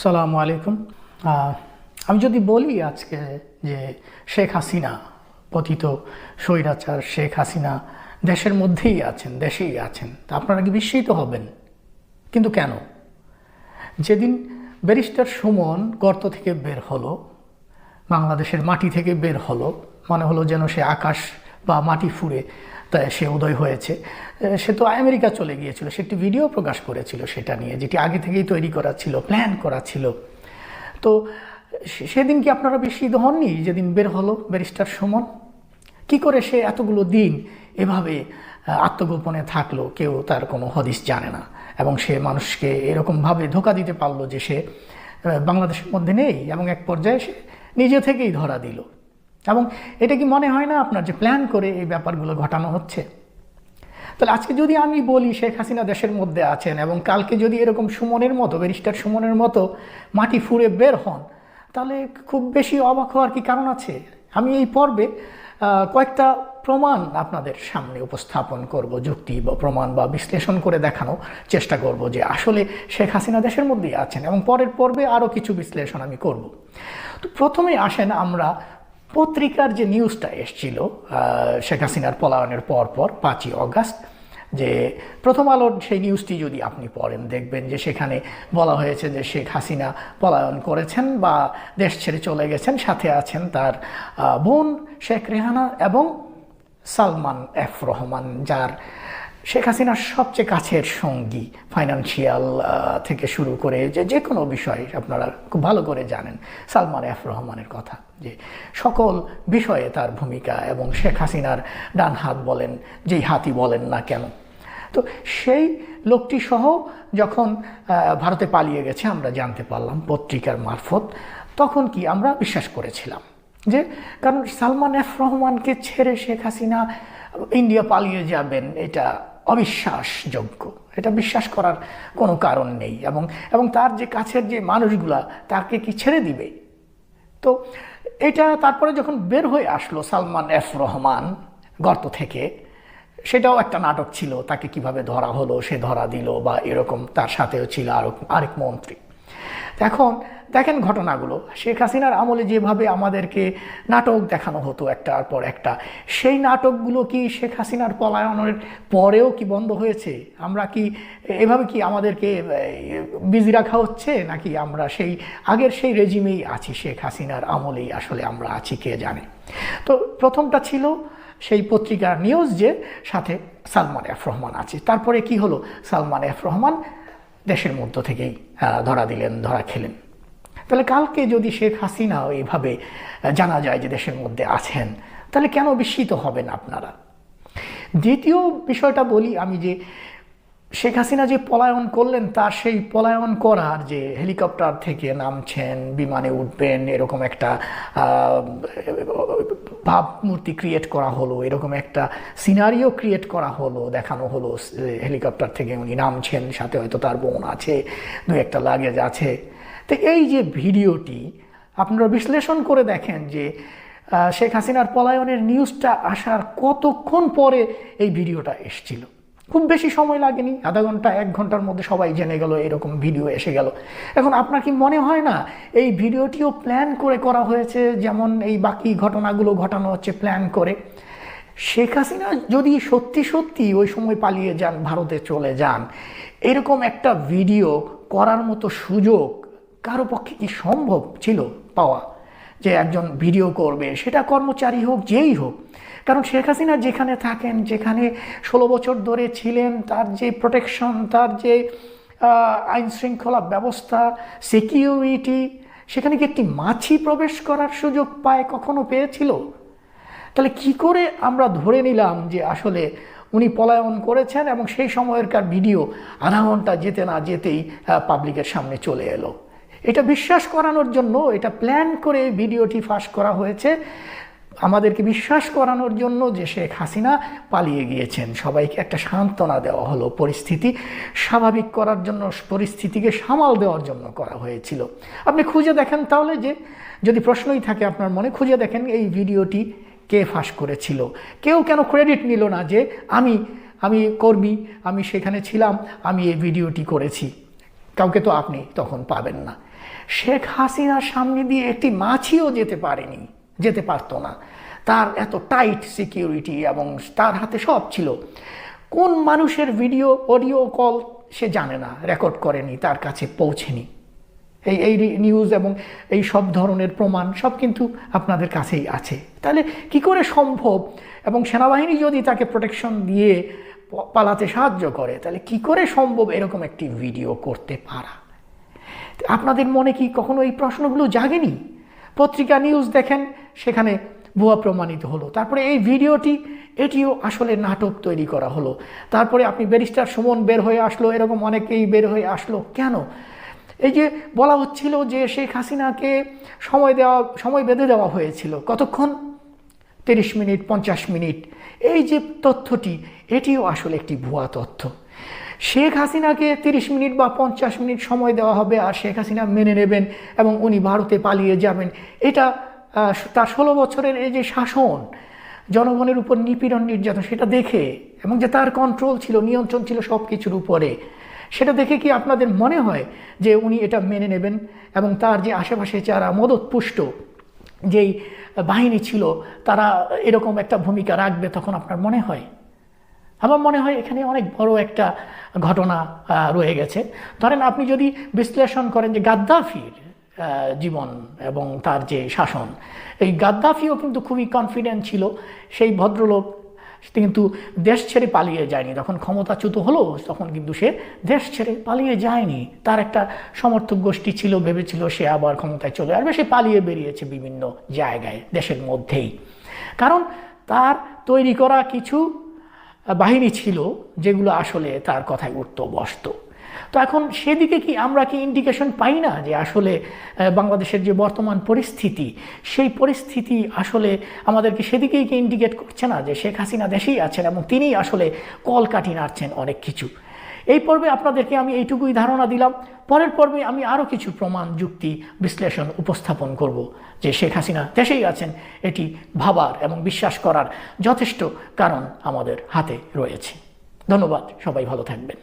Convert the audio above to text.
সালামু আলাইকুম। আমি যদি বলি আজকে যে শেখ হাসিনা, পতিত স্বৈরাচার শেখ হাসিনা দেশের মধ্যেই আছেন, দেশেই আছেন, তা আপনারা কি বিস্মিত হবেন? কিন্তু কেন? যেদিন ব্যারিস্টার সুমন গর্ত থেকে বের হলো, বাংলাদেশের মাটি থেকে বের হলো, মনে হলো যেন সে আকাশ বা মাটি ফুঁড়ে তাই সে উদয় হয়েছে। সে তো আমেরিকা চলে গিয়েছিল, সে একটি ভিডিও প্রকাশ করেছিল সেটা নিয়ে, যেটি আগে থেকেই তৈরি করা ছিল, প্ল্যান করা ছিল। তো সেদিন কি আপনারা বিস্মিত হননি যেদিন বের হলো ব্যারিস্টার সুমন? কি করে সে এতগুলো দিন এভাবে আত্মগোপনে থাকলো, কেউ তার কোনো হদিস জানে না, এবং সে মানুষকে এরকমভাবে ধোঁকা দিতে পারলো যে সে বাংলাদেশের মধ্যে নেই, এবং এক পর্যায়ে সে নিজে থেকেই ধরা দিল। এবং এটা কি মনে হয় না আপনার যে প্ল্যান করে এই ব্যাপারগুলো ঘটানো হচ্ছে? তাহলে আজকে যদি আমি বলি শেখ হাসিনা দেশের মধ্যে আছেন, এবং কালকে যদি এরকম সুমনের মতো, ব্যারিস্টার সুমনের মতো মাটি ফুঁড়ে বের হন, তাহলে খুব বেশি অবাক হওয়ার কি কারণ আছে? আমি এই পর্বে কয়েকটা প্রমাণ আপনাদের সামনে উপস্থাপন করব, যুক্তি বা প্রমাণ বা বিশ্লেষণ করে দেখানোর চেষ্টা করব যে আসলে শেখ হাসিনা দেশের মধ্যেই আছেন, এবং পরের পর্বে আরও কিছু বিশ্লেষণ আমি করব। তো প্রথমে আসেন আমরা পত্রিকার যে নিউজটা এসছিল শেখ হাসিনার পলায়নের পরপর 5ই অগাস্ট, যে প্রথম আলোর সেই নিউজটি যদি আপনি পড়েন, দেখবেন যে সেখানে বলা হয়েছে যে শেখ হাসিনা পলায়ন করেছেন বা দেশ ছেড়ে চলে গেছেন, সাথে আছেন তার বোন শেখ রেহানা এবং সালমান এফ রহমান, যার শেখ হাসিনার সবচেয়ে কাছের সঙ্গী, ফাইন্যান্সিয়াল থেকে শুরু করে যে কোনো বিষয় আপনারা খুব ভালো করে জানেন সালমান এফ রহমানের কথা, যে সকল বিষয়ে তার ভূমিকা, এবং শেখ হাসিনার ডান হাত বলেন, যেই হাতই বলেন না কেন। তো সেই লোকটি সহ যখন ভারতে পালিয়ে গেছে আমরা জানতে পারলাম পত্রিকার মারফত, তখন কি আমরা বিশ্বাস করেছিলাম যে, কারণ সালমান এফ রহমানকে ছেড়ে শেখ হাসিনা ইন্ডিয়া পালিয়ে যাবেন এটা অবিশ্বাসযোগ্য, এটা বিশ্বাস করার কোনো কারণ নেই, এবং তার যে কাছের যে মানুষগুলা তাকে কি ছেড়ে দিবে? তো এটা তারপরে যখন বের হয়ে আসলো সালমান এফ রহমান গর্ত থেকে, সেটাও একটা নাটক ছিল, তাকে কিভাবে ধরা হলো, সে ধরা দিল বা এরকম, তার সাথেও ছিল আরেক মন্ত্রী। এখন দেখেন ঘটনাগুলো, শেখ হাসিনার আমলে যেভাবে আমাদেরকে নাটক দেখানো হতো একটার পর একটা, সেই নাটকগুলো কি শেখ হাসিনার পলায়নের পরেও কি বন্ধ হয়েছে? আমরা কি এভাবে কি আমাদেরকে বিজি রাখা হচ্ছে, নাকি আমরা সেই আগের সেই রেজিমেই আছি, শেখ হাসিনার আমলেই আসলে আমরা আছি, কে জানে। তো প্রথমটা ছিল সেই পত্রিকার নিউজ যে সাথে সালমান এফ রহমান আছে। তারপরে কি হলো, সালমান এফ রহমান দেশের মধ্য থেকেই ধরা দিলেন, ধরা খেলেন। তাহলে কালকে যদি শেখ হাসিনা এইভাবে জানা যায় যে দেশের মধ্যে আছেন, তাহলে কেন বিস্মিত হবেন আপনারা? দ্বিতীয় বিষয়টা বলি আমি, যে শেখ হাসিনা যে পলায়ন করলেন, তার সেই পলায়ন করার যে হেলিকপ্টার থেকে নামছেন, বিমানে উঠবেন, এরকম একটা ভাবমূর্তি ক্রিয়েট করা হলো, এরকম একটা সিনারিও ক্রিয়েট করা হলো, দেখানো হলো হেলিকপ্টার থেকে উনি নামছেন, সাথে হয়তো তার বোন আছে, দু একটা লাগেজ আছে। তো এই যে ভিডিওটি আপনারা বিশ্লেষণ করে দেখেন যে শেখ হাসিনার পলায়নের নিউজটা আসার কতক্ষণ পরে এই ভিডিওটা এসছিল। খুব বেশি সময় লাগেনি, আধা ঘন্টা 1 ঘন্টার মধ্যে সবাই জেনে গেল, এরকম ভিডিও এসে গেল। এখন আপনার কি মনে হয় না এই ভিডিওটিও প্ল্যান করে করা হয়েছে, যেমন এই বাকি ঘটনাগুলো ঘটানো হচ্ছে প্ল্যান করে? শেখ হাসিনা যদি সত্যি সত্যি ওই সময় পালিয়ে যান, ভারতে চলে যান, এরকম একটা ভিডিও করার মতো সুযোগ কারো পক্ষে কি সম্ভব ছিল পাওয়া, যে একজন ভিডিও করবে, সেটা কর্মচারী হোক, যেই হোক? কারণ শেখ হাসিনা যেখানে থাকেন, যেখানে 16 বছর ধরে ছিলেন, তার যে প্রোটেকশন, তার যে আইন শৃঙ্খলা ব্যবস্থা, সিকিউরিটি, সেখানে কি একটি মাছি প্রবেশ করার সুযোগ পায়, কখনো পেয়েছিল? তাহলে কি করে আমরা ধরে নিলাম যে আসলে উনি পলায়ন করেছেন, এবং সেই সময়কার ভিডিও আধা ঘন্টা যেতে না যেতেই পাবলিকের সামনে চলে এলো? এটা বিশ্বাস করানোর জন্য, এটা প্ল্যান করে ভিডিওটি ফাঁস করা হয়েছে, আমাদেরকে বিশ্বাস করানোর জন্য যে শেখ হাসিনা পালিয়ে গিয়েছেন। সবাইকে একটা সান্ত্বনা দেওয়া হলো, পরিস্থিতি স্বাভাবিক করার জন্য, পরিস্থিতিকে সামাল দেওয়ার জন্য করা হয়েছিল। আপনি খুঁজে দেখেন তাহলে, যে যদি প্রশ্নই থাকে আপনার মনে, খুঁজে দেখেন এই ভিডিওটি কে ফাঁস করেছিল। কেউ কেন ক্রেডিট নিল না যে আমি কর্মী, আমি সেখানে ছিলাম, আমি এই ভিডিওটি করেছি? কাউকে তো আপনি তখন পাবেন না। শেখ হাসিনার সামনে দিয়ে একটি মাছিও যেতে পারতো না। তার এত টাইট সিকিউরিটি এবং তার হাতে সব ছিল। কোন মানুষের ভিডিও অডিও কল সে জানে না, রেকর্ড করেনি, তার কাছে পৌঁছেনি। এই নিউজ এবং এই সব ধরনের প্রমাণ সব কিন্তু আপনাদের কাছেই আছে। তাহলে কি করে সম্ভব? এবং সেনাবাহিনী যদি তাকে প্রোটেকশন দিয়ে পালাতে সাহায্য করে, তাহলে কি করে সম্ভব এরকম একটি ভিডিও করতে পারা? আপনাদের মনে কি কখনো এই প্রশ্নগুলো জাগেনি? পত্রিকা নিউজ দেখেন, সেখানে ভুয়া প্রমাণিত হলো। তারপরে এই ভিডিওটি, এটিও আসলে নাটক তৈরি করা হলো। তারপরে আপনি ব্যারিস্টার সুমন বের হয়ে আসলো, এরকম অনেকেই বের হয়ে আসলো। কেন? এই যে বলা হচ্ছিল যে শেখ হাসিনাকে সময় বেঁধে দেওয়া হয়েছিল, কতক্ষণ? 30 মিনিট, 50 মিনিট। এই যে তথ্যটি, এটিও আসলে একটি ভুয়া তথ্য। শেখ হাসিনাকে 30 মিনিট বা 50 মিনিট সময় দেওয়া হবে, আর শেখ হাসিনা মেনে নেবেন এবং উনি ভারতে পালিয়ে যাবেন। এটা তার 16 বছরের এই যে শাসন, জনগণের উপর নিপীড়ন নির্যাতন, সেটা দেখে, এবং যে তার কন্ট্রোল ছিল, নিয়ন্ত্রণ ছিল সব কিছুর উপরে, সেটা দেখে কি আপনাদের মনে হয় যে উনি এটা মেনে নেবেন? এবং তার যে আশেপাশে যারা মদতপুষ্ট যেই বাহিনী ছিল, তারা এরকম একটা ভূমিকা রাখবে তখন আপনার মনে হয়? আমার মনে হয় এখানে অনেক বড় একটা ঘটনা রয়ে গেছে। ধরেন আপনি যদি বিশ্লেষণ করেন যে গাদ্দাফির জীবন এবং তার যে শাসন, এই গাদ্দাফিও কিন্তু খুবই কনফিডেন্ট ছিল। সেই ভদ্রলোক কিন্তু দেশ ছেড়ে পালিয়ে যায়নি। যখন ক্ষমতাচ্যুত হলো তখন কিন্তু সে দেশ ছেড়ে পালিয়ে যায়নি। তার একটা সমর্থক গোষ্ঠী ছিল, ভেবেছিল সে আবার ক্ষমতায় চলে আসবে, সে পালিয়ে বেরিয়েছে বিভিন্ন জায়গায় দেশের মধ্যেই। কারণ তার তৈরি করা কিছু বাহিনী ছিল যেগুলো আসলে তার কথায় উঠতো বসতো। তো এখন সেদিকে কি আমরা কি ইন্ডিকেশন পাই না যে আসলে বাংলাদেশের যে বর্তমান পরিস্থিতি, সেই পরিস্থিতি আসলে আমাদেরকে সেদিকেই কি ইন্ডিকেট করছে না যে শেখ হাসিনা দেশেই আছেন এবং তিনিই আসলে কলকাঠি নাড়ছেন অনেক কিছু? এই পর্বে আপনাদেরকে আমি এইটুকুই ধারণা দিলাম। পরের পর্বে আমি আরও কিছু প্রমাণ, যুক্তি, বিশ্লেষণ উপস্থাপন করব যে শেখ হাসিনা দেশেই আছেন। এটি ভাবার এবং বিশ্বাস করার যথেষ্ট কারণ আমাদের হাতে রয়েছে। ধন্যবাদ, সবাই ভালো থাকবেন।